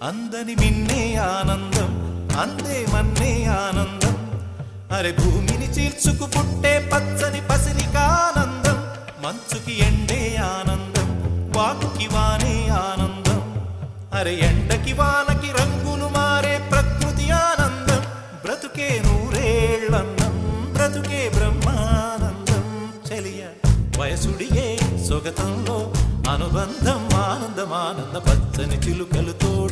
అందని మిన్నే ఆనందం అందే మన్నే ఆనందం అరే భూమిని చీల్చుకు పుట్టే పచ్చని పసిరికానందం మంచుకి ఎండే ఆనందం వాకుకి వానే ఆనందం అరే ఎండకి వానకి రంగులు మారే ప్రకృతి ఆనందం బ్రతుకే నూరేళ్ళన్నం బ్రతుకే బ్రహ్మానందం చెలియ వయసుడియే సొగతంలో అనుబంధం ఆనందం ఆనంద పచ్చని చిలుకలు తోడు